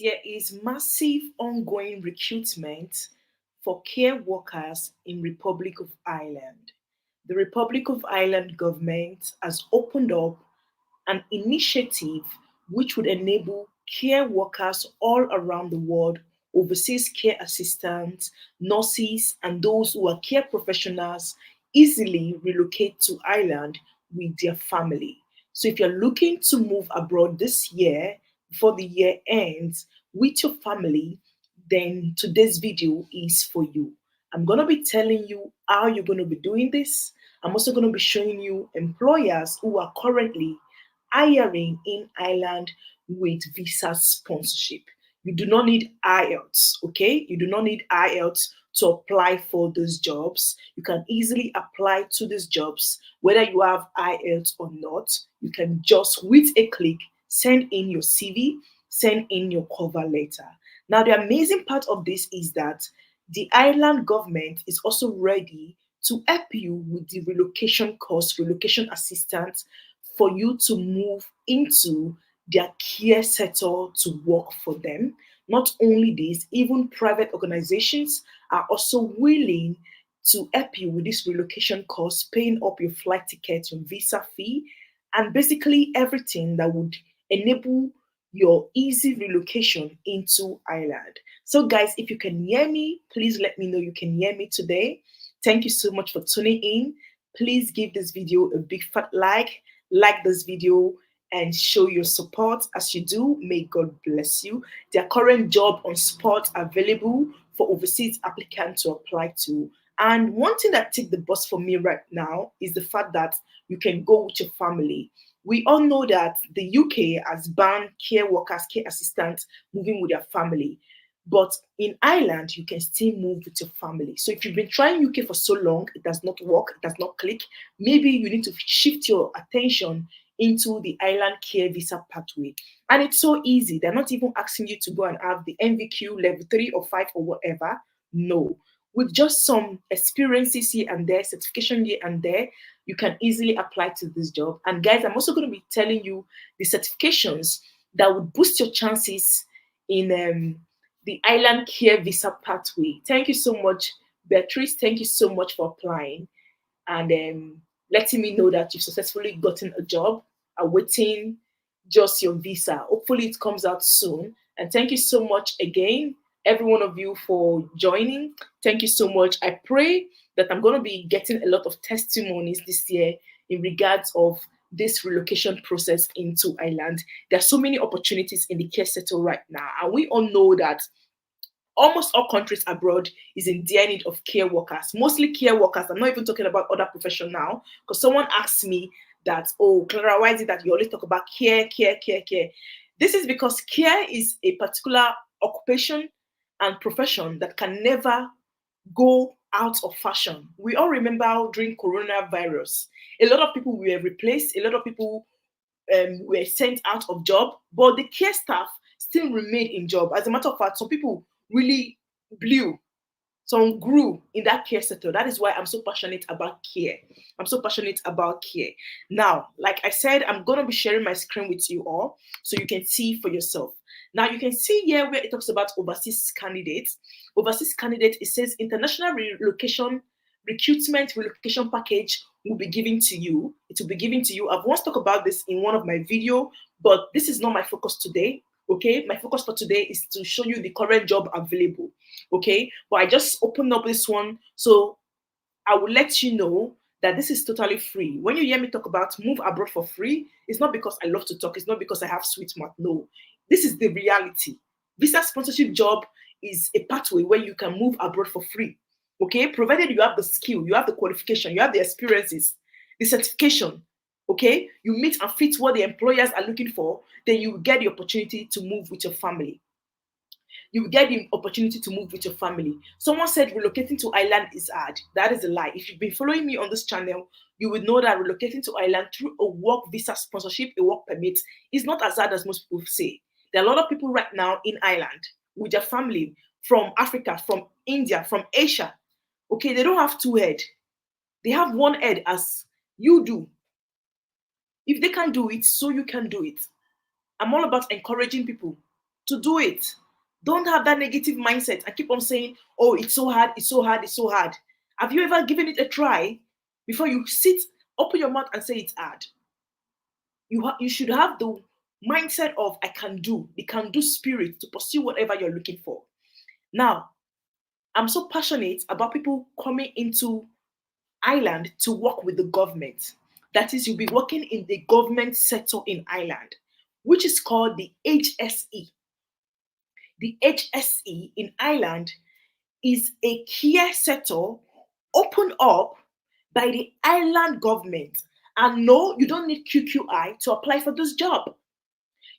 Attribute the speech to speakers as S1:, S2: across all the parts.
S1: There is massive ongoing recruitment for care workers in Republic of Ireland. The Republic of Ireland government has opened up an initiative which would enable care workers all around the world, overseas care assistants, nurses, and those who are care professionals easily relocate to Ireland with their family. So if you're looking to move abroad this year, before the year ends, with your family, then today's video is for you. I'm going to be telling you how you're going to be doing this. I'm also going to be showing you employers who are currently hiring in Ireland with visa sponsorship. You do not need IELTS, okay? You do not need IELTS to apply for those jobs. You can easily apply to these jobs, whether you have IELTS or not. You can just, with a click, send in your CV, send in your cover letter. Now, the amazing part of this is that the Ireland government is also ready to help you with the relocation cost, relocation assistance for you to move into their care sector to work for them. Not only this, even private organizations are also willing to help you with this relocation cost, paying up your flight ticket, your visa fee, and basically everything that would enable your easy relocation into Ireland. So, guys, if you can hear me, please let me know you can hear me today. Thank you so much for tuning in. Please give this video a big fat like this video and show your support. As you do, may God bless you. There are current job on spot available for overseas applicants to apply to. And one thing that ticked the bus for me right now is the fact that you can go with your family. We all know that the UK has banned care workers, care assistants moving with their family. But in Ireland, you can still move with your family. So if you've been trying UK for so long, it does not work, it does not click, maybe you need to shift your attention into the Ireland care visa pathway. And it's so easy. They're not even asking you to go and have the NVQ level 3 or 5 or whatever. No. With just some experiences here and there, certification here and there, you can easily apply to this job. And guys, I'm also going to be telling you the certifications that would boost your chances in the Island Care Visa pathway. Thank you so much, Beatrice. Thank you so much for applying and letting me know that you've successfully gotten a job, awaiting just your visa. Hopefully, it comes out soon. And thank you so much again, every one of you, for joining. Thank you so much. I pray that I'm going to be getting a lot of testimonies this year in regards of this relocation process into Ireland. There are so many opportunities in the care sector right now, and we all know that almost all countries abroad is in dire need of care workers, mostly care workers. I'm not even talking about other profession now, because someone asked me that, oh, Clara, why is it that you always talk about care? This is because care is a particular occupation and profession that can never go out of fashion. We all remember how during coronavirus, a lot of people were replaced, a lot of people were sent out of job, but the care staff still remained in job. As a matter of fact, some people really blew, some grew in that care sector. That is why I'm so passionate about care. I'm so passionate about care. Now, like I said, I'm going to be sharing my screen with you all so you can see for yourself. Now, you can see here where it talks about overseas candidates. Overseas candidate, it says international relocation, recruitment relocation package will be given to you. It will be given to you. I've once talked about this in one of my videos, but this is not my focus today. Okay, my focus for today is to show you the current job available. Okay, but I just opened up this one, so I will let you know that this is totally free. When you hear me talk about move abroad for free, it's not because I love to talk, it's not because I have sweet mouth. No, this is the reality. Visa sponsorship job is a pathway where you can move abroad for free. Okay, provided you have the skill, you have the qualification, you have the experiences, the certification. Okay, you meet and fit what the employers are looking for, then you will get the opportunity to move with your family. You will get the opportunity to move with your family. Someone said relocating to Ireland is hard. That is a lie. If you've been following me on this channel, you would know that relocating to Ireland through a work visa sponsorship, a work permit, is not as hard as most people say. There are a lot of people right now in Ireland with their family from Africa, from India, from Asia. Okay, they don't have two heads. They have one head as you do. If they can do it, so you can do it. I'm all about encouraging people to do it. Don't have that negative mindset and keep on saying, oh, it's so hard, it's so hard, it's so hard. Have you ever given it a try before you sit, open your mouth and say it's hard? You should have the mindset of I can do, the can do spirit to pursue whatever you're looking for. Now, I'm so passionate about people coming into Ireland to work with the government. That is, you'll be working in the government sector in Ireland, which is called the HSE. The HSE in Ireland is a care sector opened up by the Ireland government. And no, you don't need QQI to apply for this job.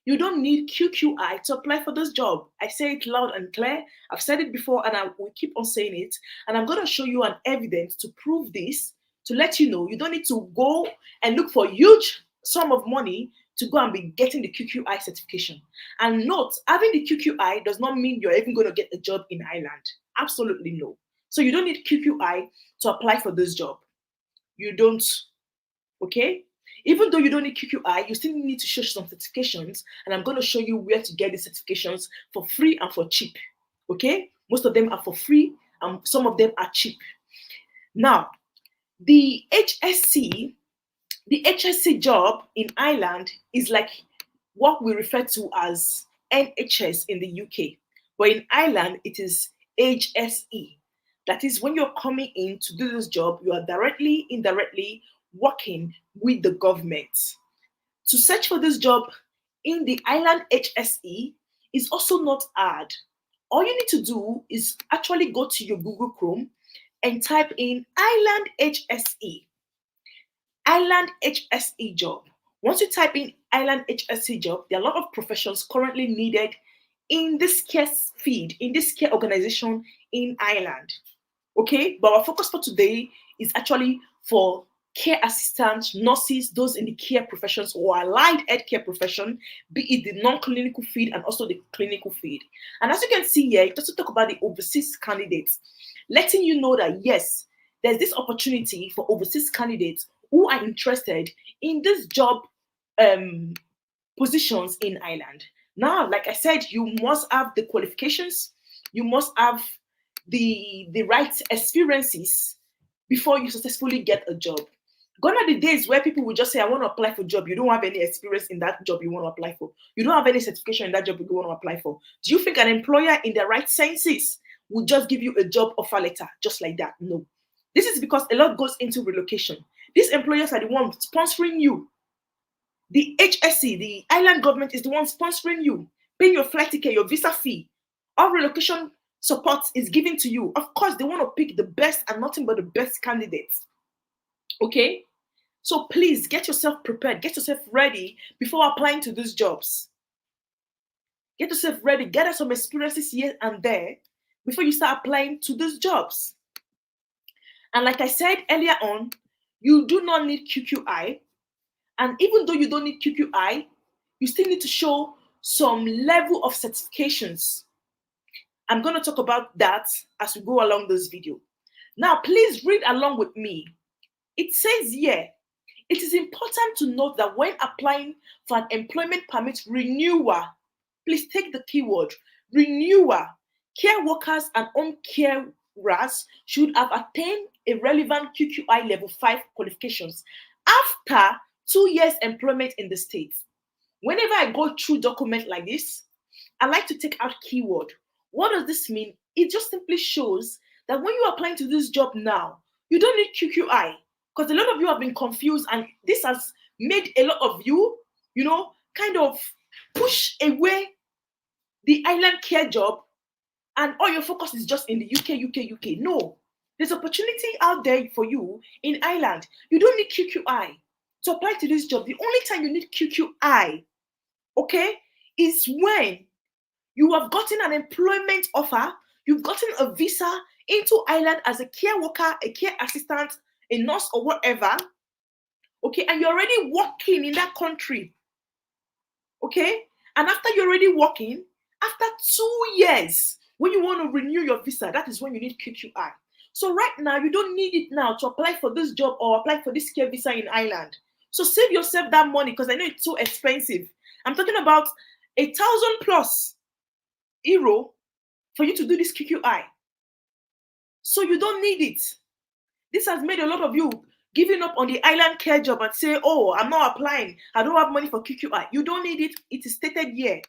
S1: You don't need QQI to apply for this job. I say it loud and clear. I've said it before and I will keep on saying it. And I'm going to show you an evidence to prove this, to let you know you don't need to go and look for huge sum of money to go and be getting the QQI certification. And note, having the QQI does not mean you're even going to get a job in Ireland. Absolutely no. So you don't need QQI to apply for this job. You don't, okay? Even though you don't need QQI, you still need to show some certifications, and I'm going to show you where to get the certifications for free and for cheap. Okay? Most of them are for free, and some of them are cheap. Now, the HSC job in Ireland is like what we refer to as NHS in the UK, but in Ireland it is HSE. That is, when you're coming in to do this job, you are directly, indirectly working with the government. To search for this job in the Ireland HSE is also not hard. All you need to do is actually go to your Google Chrome and type in Ireland HSE. Ireland HSE job. Once you type in Ireland HSE job, there are a lot of professions currently needed in this care field, in this care organization in Ireland. Okay, but our focus for today is actually for care assistants, nurses, those in the care professions or allied healthcare profession, be it the non-clinical field and also the clinical field. And as you can see here, it also talk about the overseas candidates, letting you know that yes, there's this opportunity for overseas candidates who are interested in this job positions in Ireland. Now, like I said, you must have the qualifications, you must have the right experiences before you successfully get a job. Gone are the days where people will just say, I want to apply for a job. You don't have any experience in that job you want to apply for. You don't have any certification in that job you want to apply for. Do you think an employer in the right senses will just give you a job offer letter just like that? No. This is because a lot goes into relocation. These employers are the ones sponsoring you. The HSC, the Ireland government, is the one sponsoring you, paying your flight ticket, your visa fee. All relocation support is given to you. Of course, they want to pick the best and nothing but the best candidates. Okay? So please get yourself prepared, get yourself ready before applying to these jobs. Get yourself ready, gather some experiences here and there before you start applying to these jobs. And like I said earlier on, you do not need QQI. And even though you don't need QQI, you still need to show some level of certifications. I'm going to talk about that as we go along this video. Now, please read along with me. It says here, it is important to note that when applying for an employment permit renewal, please take the keyword, renewal, care workers and home carers should have attained a relevant QQI level 5 qualifications after 2 years employment in the state. Whenever I go through document like this, I like to take out keyword. What does this mean? It just simply shows that when you are applying to this job now, you don't need QQI, because a lot of you have been confused and this has made a lot of you, kind of push away the Ireland care job and all your focus is just in the UK. No, there's opportunity out there for you in Ireland. You don't need QQI to apply to this job. The only time you need QQI, okay, is when you have gotten an employment offer, you've gotten a visa into Ireland as a care worker, a care assistant, a nurse or whatever, okay, and you're already working in that country, okay, and after you're already working, after 2 years, when you want to renew your visa, that is when you need QQI. So right now, you don't need it now to apply for this job or apply for this care visa in Ireland. So save yourself that money because I know it's so expensive. I'm talking about 1,000 plus euro for you to do this QQI. So you don't need it. This has made a lot of you giving up on the island care job and say, oh, I'm not applying. I don't have money for QQI. You don't need it. It is stated here.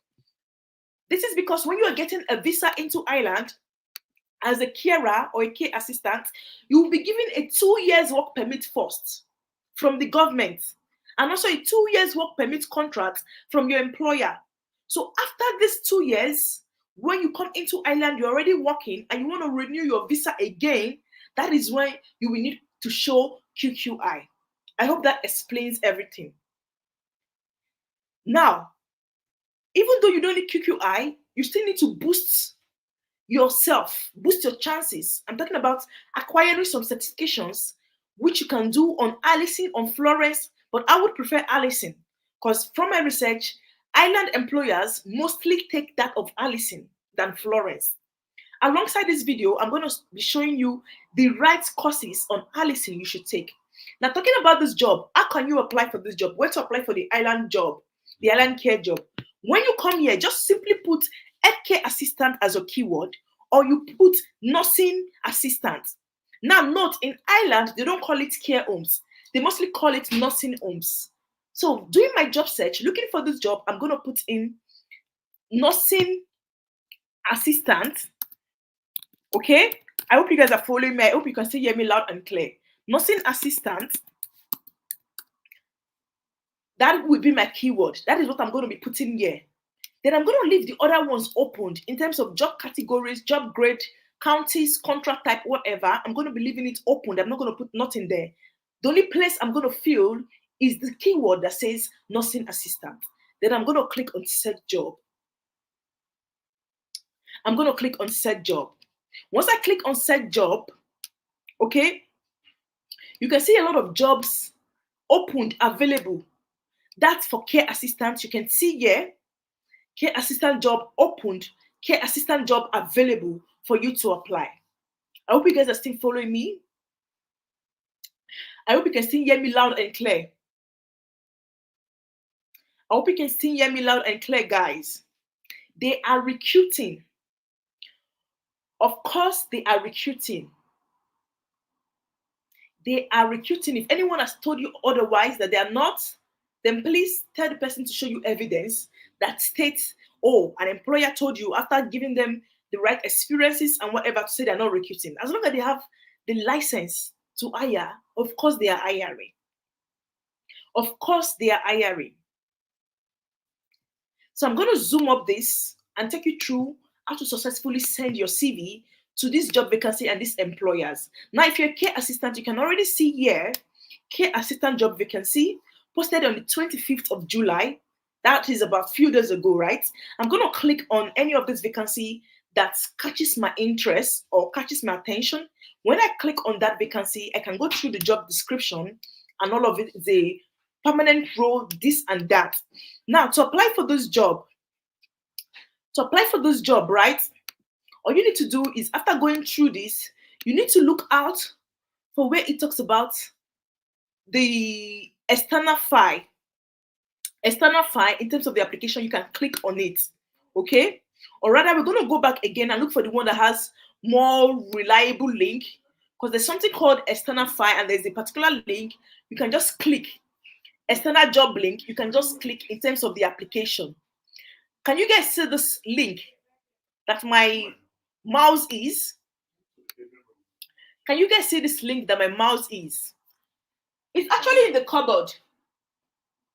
S1: This is because when you are getting a visa into Ireland as a carer or a care assistant, you will be given a 2 years work permit first from the government, and also a 2 years work permit contract from your employer. So after these 2 years, when you come into Ireland, you're already working and you want to renew your visa again, that is when you will need to show QQI. I hope that explains everything. Now, even though you don't need QQI, you still need to boost yourself, boost your chances. I'm talking about acquiring some certifications, which you can do on Allison, on Florence, but I would prefer Allison because from my research, island employers mostly take that of Allison than Florence. Alongside this video, I'm going to be showing you the right courses on Allison you should take. Now, talking about this job, how can you apply for this job? Where to apply for the island job, the island care job? When you come here, just simply put healthcare assistant as a keyword, or you put nursing assistant. Now, note in Ireland, they don't call it care homes. They mostly call it nursing homes. So, doing my job search, looking for this job, I'm going to put in nursing assistant. Okay? I hope you guys are following me. I hope you can still hear me loud and clear. Nursing assistant. That will be my keyword. That is what I'm going to be putting here. Then I'm going to leave the other ones opened in terms of job categories, job grade, counties, contract type, whatever. I'm going to be leaving it open. I'm not going to put nothing there. The only place I'm going to fill is the keyword that says nursing assistant. Then I'm going to click on set job. I'm going to click on set job. Once I click on set job, okay, you can see a lot of jobs opened, available. That's for care assistants. You can see here, care assistant job opened, care assistant job available for you to apply. I hope you guys are still following me. I hope you can still hear me loud and clear. I hope you can still hear me loud and clear, guys. They are recruiting. Of course, they are recruiting. They are recruiting. If anyone has told you otherwise that they are not, then please tell the person to show you evidence that states, oh, an employer told you after giving them the right experiences and whatever to say they're not recruiting. As long as they have the license to hire, of course they are hiring. Of course they are hiring. So I'm going to zoom up this and take you through how to successfully send your CV to this job vacancy and these employers. Now, if you're a care assistant, you can already see here, care assistant job vacancy posted on the 25th of July. That is about a few days ago, right? I'm going to click on any of this vacancy that catches my interest or catches my attention. When I click on that vacancy, I can go through the job description and all of it, the permanent role, this and that. Now, to apply for this job, right, all you need to do is after going through this, you need to look out for where it talks about the external file. External file, in terms of the application, you can click on it. Okay? Or rather, we're going to go back again and look for the one that has more reliable link, because there's something called external file and there's a particular link. You can just click external job link. You can just click in terms of the application. Can you guys see this link that my mouse is? Can you guys see this link that my mouse is? It's actually in the cupboard.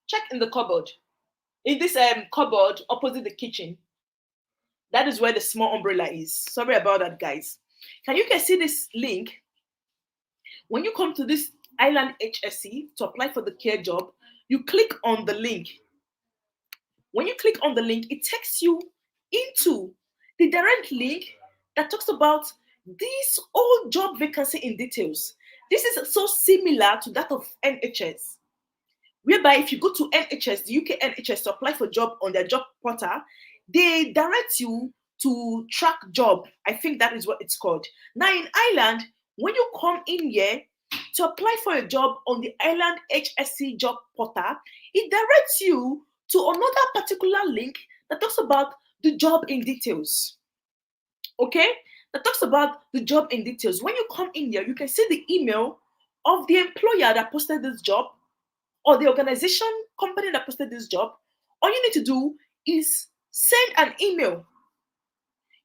S1: Check in the cupboard. In this cupboard opposite the kitchen. That is where the small umbrella is. Sorry about that, guys. Can you guys see this link? When you come to this Island HSC to apply for the care job, you click on the link. When you click on the link, it takes you into the direct link that talks about this whole job vacancy in details. This is so similar to that of NHS, whereby if you go to NHS, the UK NHS, to apply for a job on their job portal, they direct you to track job. I think that is what it's called. Now in Ireland, when you come in here to apply for a job on the Ireland HSC job portal, it directs you to another particular link that talks about the job in details. Okay, that talks about the job in details. When you come in here, you can see the email of the employer that posted this job, or the organization company that posted this job. All you need to do is send an email.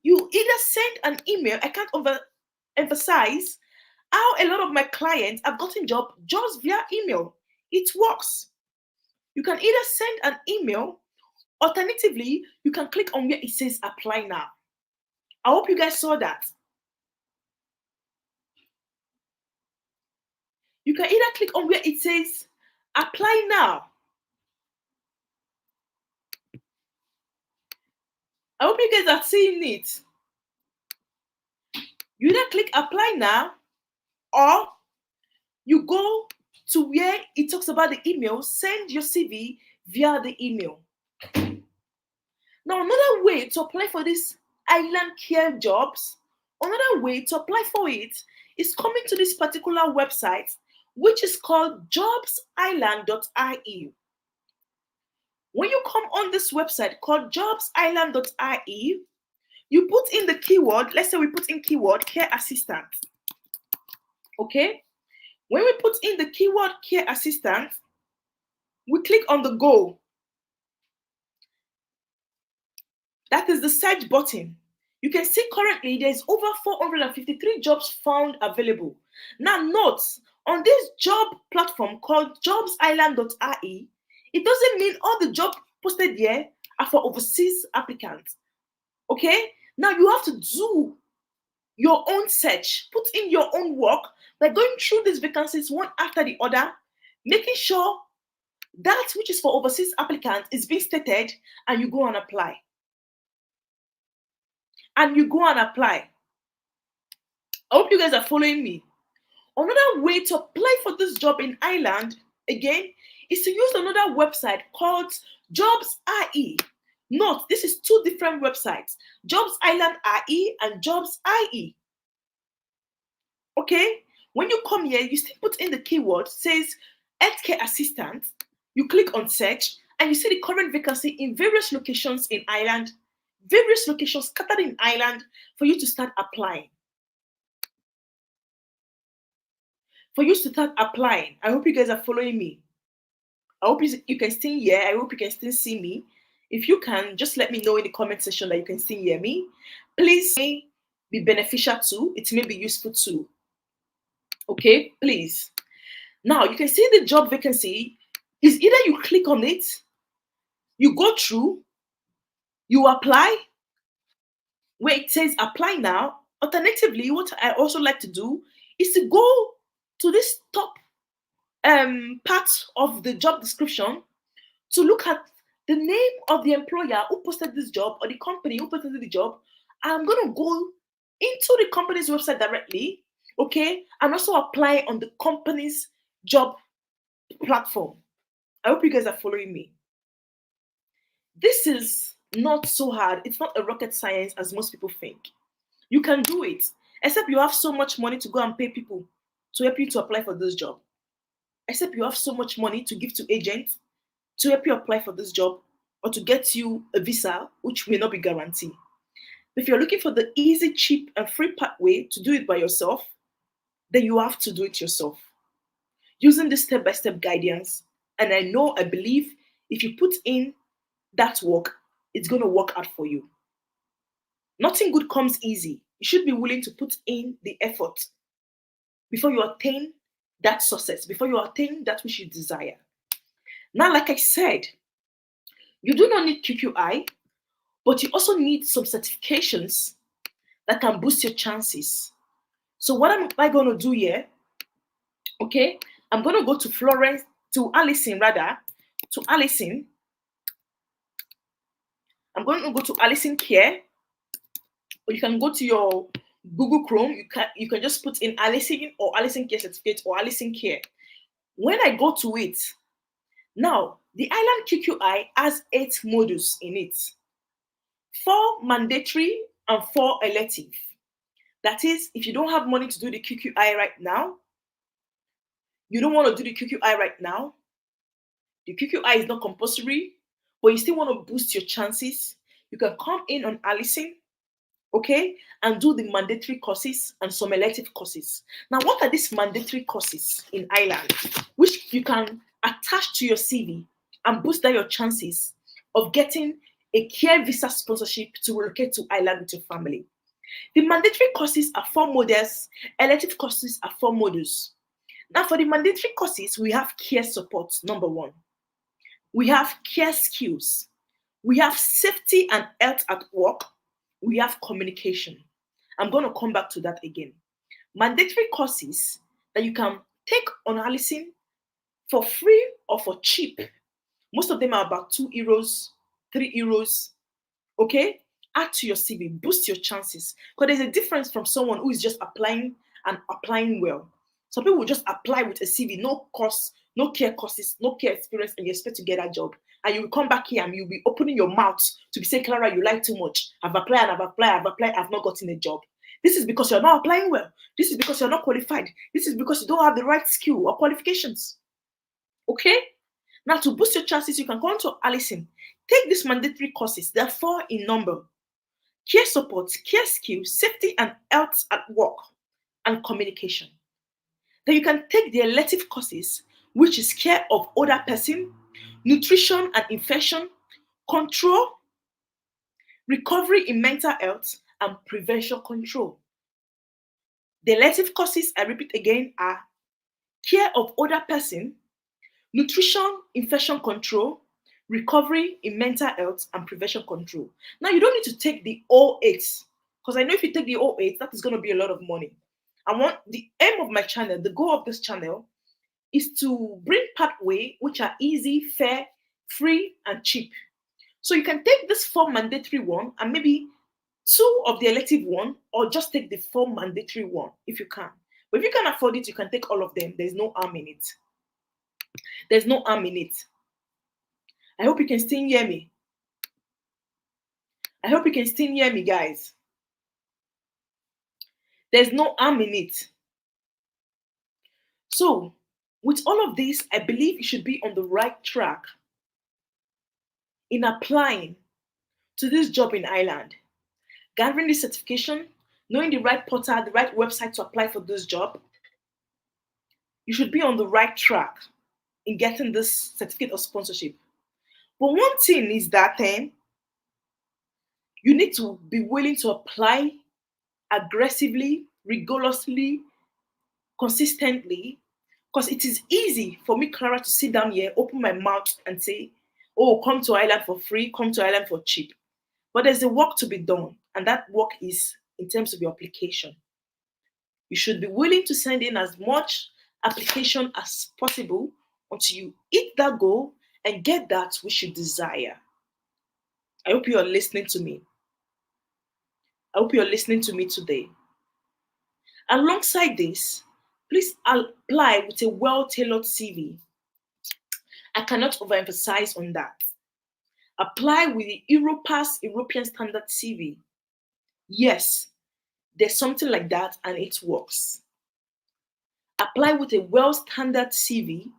S1: You either send an email. I can't emphasize how a lot of my clients have gotten job just via email. It works. You can either send an email. Alternatively, you can click on where it says apply now. I hope you guys saw that. You can either click on where it says apply now. I hope you guys are seeing it. You either click apply now, or you go to where it talks about the email, send your CV via the email. Now, another way to apply for these island care jobs, another way to apply for it is coming to this particular website, which is called jobsisland.ie. When you come on this website called jobsisland.ie, you put in the keyword. Let's say we put in keyword care assistant. Okay? When we put in the keyword care assistant, we click on the go. That is the search button. You can see currently there's over 453 jobs found available. Now note, on this job platform called jobsisland.ie, it doesn't mean all the jobs posted here are for overseas applicants. Okay? Now you have to do your own search, put in your own work by going through these vacancies one after the other, making sure that which is for overseas applicants is being stated, and you go and apply. And you go and apply. I hope you guys are following me. Another way to apply for this job in Ireland, again, is to use another website called Jobs.ie. Note, this is two different websites, Jobs Island.ie and Jobs.ie. Okay, when you come here, you still put in the keyword, says healthcare assistant. You click on search, and you see the current vacancy in various locations in Ireland, various locations scattered in Ireland for you to start applying. For you to start applying. I hope you guys are following me. I hope you can still hear. I hope you can still see me. If you can, just let me know in the comment section that you can still hear me. Please, may be beneficial too. It may be useful too. Okay, please. Now you can see the job vacancy is either you click on it, you go through, you apply where it says apply now. Alternatively, what I also like to do is to go to this top part of the job description to look at the name of the employer who posted this job, or the company who posted the job. I'm going to go into the company's website directly, okay, and also apply on the company's job platform. I hope you guys are following me. This is not so hard. It's not a rocket science as most people think. You can do it, except you have so much money to go and pay people to help you to apply for this job. Except you have so much money to give to agents to help you apply for this job, or to get you a visa, which may not be guaranteed. If you're looking for the easy, cheap, and free pathway to do it by yourself, then you have to do it yourself using this step-by-step guidance. And I believe if you put in that work, it's going to work out for you. Nothing good comes easy. You should be willing to put in the effort before you attain that success, before you attain that which you desire. Now, like I said, you do not need QQI, but you also need some certifications that can boost your chances. So what am I going to do here? Okay, I'm going to go to Allison. I'm going to go to Allison Care, or you can go to your Google Chrome. You can just put in Allison or Allison Care certificate or Allison Care. When I go to it, now the Island QQI has 8 modules in it, 4 mandatory and 4 elective. That is, if you don't have money to do the QQI right now, you don't want to do the QQI right now, the QQI is not compulsory, but you still want to boost your chances, You can come in on Allison, okay, and do the mandatory courses and some elective courses. Now, what are these mandatory courses in Ireland, which you can attach to your CV and boost down your chances of getting a care visa sponsorship to relocate to Ireland with your family? The mandatory courses are 4 modules, elective courses are 4 modules. Now, for the mandatory courses, we have care support, number one. We have care skills. We have safety and health at work. We have communication. I'm going to come back to that again. Mandatory courses that you can take on Allison for free or for cheap. Most of them are about €2, €3. Okay? Add to your CV, boost your chances. Because there's a difference from someone who is just applying and applying well. Some people will just apply with a CV, no course, no care courses, no care experience, and you expect to get a job. And you will come back here and you'll be opening your mouth to be saying, Clara, you lie too much. I've applied and I've applied, I've not gotten a job. This is because you're not applying well. This is because you're not qualified. This is because you don't have the right skill or qualifications. Okay? Now, to boost your chances, you can go on to Allison. Take these mandatory courses. There are 4 in number. Care support, care skills, safety and health at work, and communication. Then you can take the elective courses, which is care of older person, nutrition and infection, control, recovery in mental health, and prevention control. The elective courses, I repeat again, are care of older person, nutrition, infection control, recovery in mental health, and prevention control. Now, you don't need to take the O8, because I know if you take the O8, that is going to be a lot of money. I want the aim of my channel, the goal of this channel, is to bring pathway which are easy, fair, free, and cheap. So you can take this 4 mandatory one and maybe 2 of the elective one, or just take the 4 mandatory one if you can. But if you can afford it, you can take all of them. There's no harm in it. There's no harm in it. I hope you can still hear me. I hope you can still hear me, guys. There's no harm in it. So, with all of this, I believe you should be on the right track in applying to this job in Ireland, gathering the certification, knowing the right portal, the right website to apply for this job. You should be on the right track in getting this certificate of sponsorship. But one thing is that you need to be willing to apply aggressively, rigorously, consistently, because it is easy for me, Clara, to sit down here, open my mouth and say, oh, come to Ireland for free, come to Ireland for cheap. But there's a work to be done, and that work is in terms of your application. You should be willing to send in as much application as possible until you hit that goal and get that which you desire. I hope you are listening to me. I hope you are listening to me today. Alongside this, please apply with a well-tailored CV. I cannot overemphasize on that. Apply with the Europass European Standard CV. Yes, there's something like that and it works. Apply with a well-standard CV.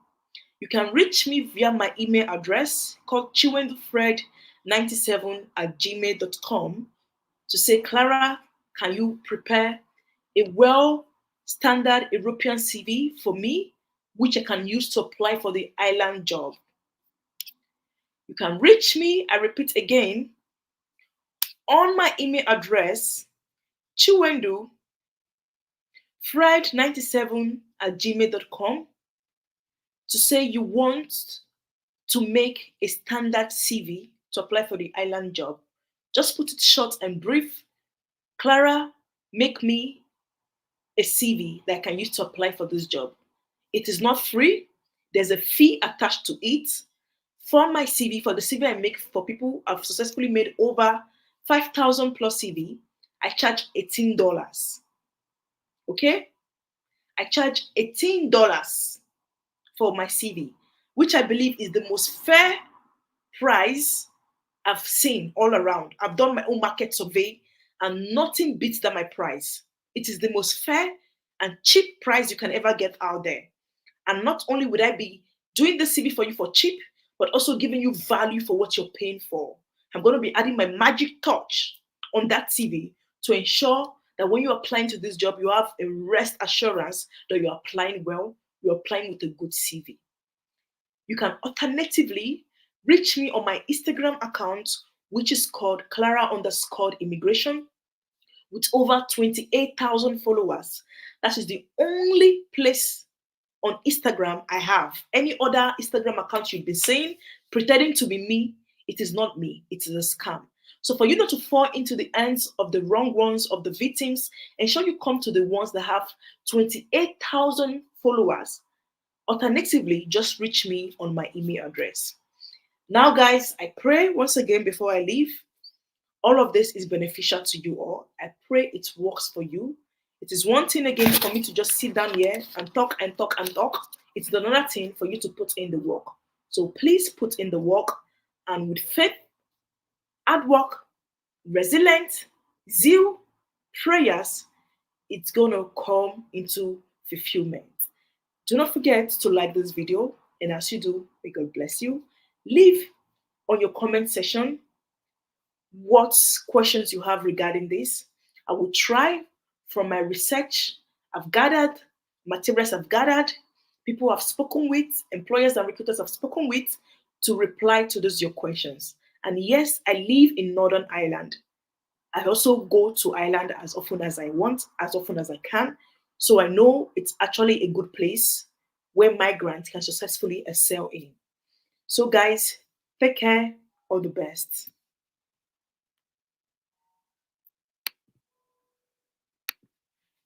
S1: You can reach me via my email address called chiwendufred97@gmail.com to say, Clara, can you prepare a well-standard European CV for me, which I can use to apply for the Ireland job? You can reach me, I repeat again, on my email address, chiwendufred97@gmail.com, to say you want to make a standard CV to apply for the Ireland job. Just put it short and brief. Clara, make me a CV that I can use to apply for this job. It is not free. There's a fee attached to it. For my CV, for the CV I make for people I've successfully made over 5,000 plus CV, I charge $18. Okay? I charge $18 for my CV, which I believe is the most fair price I've seen all around. I've done my own market survey and nothing beats that my price. It is the most fair and cheap price you can ever get out there. And not only would I be doing the CV for you for cheap, but also giving you value for what you're paying for. I'm going to be adding my magic touch on that CV to ensure that when you're applying to this job, you have a rest assurance that you're applying well, you're applying with a good CV. You can alternatively reach me on my Instagram account, which is called Clara_immigration, with over 28,000 followers. That is the only place on Instagram I have. Any other Instagram account you've been saying, pretending to be me, it is not me. It is a scam. So for you not to fall into the hands of the wrong ones, of the victims, ensure you come to the ones that have 28,000 followers. Alternatively, just reach me on my email address. Now, guys, I pray once again before I leave, all of this is beneficial to you all. I pray it works for you. It is one thing again for me to just sit down here and talk and talk and talk. It's another thing for you to put in the work. So please put in the work, and with faith, hard work, resilience, zeal, prayers, it's going to come into fulfillment. Do not forget to like this video, and as you do, may God bless you. Leave on your comment section what questions you have regarding this. I will try from my research I've gathered, materials I've gathered, people I've spoken with, employers and recruiters I've spoken with, to reply to those your questions. And yes, I live in Northern Ireland. I also go to Ireland as often as I want, as often as I can. So I know it's actually a good place where migrants can successfully excel in. So guys, take care, all the best.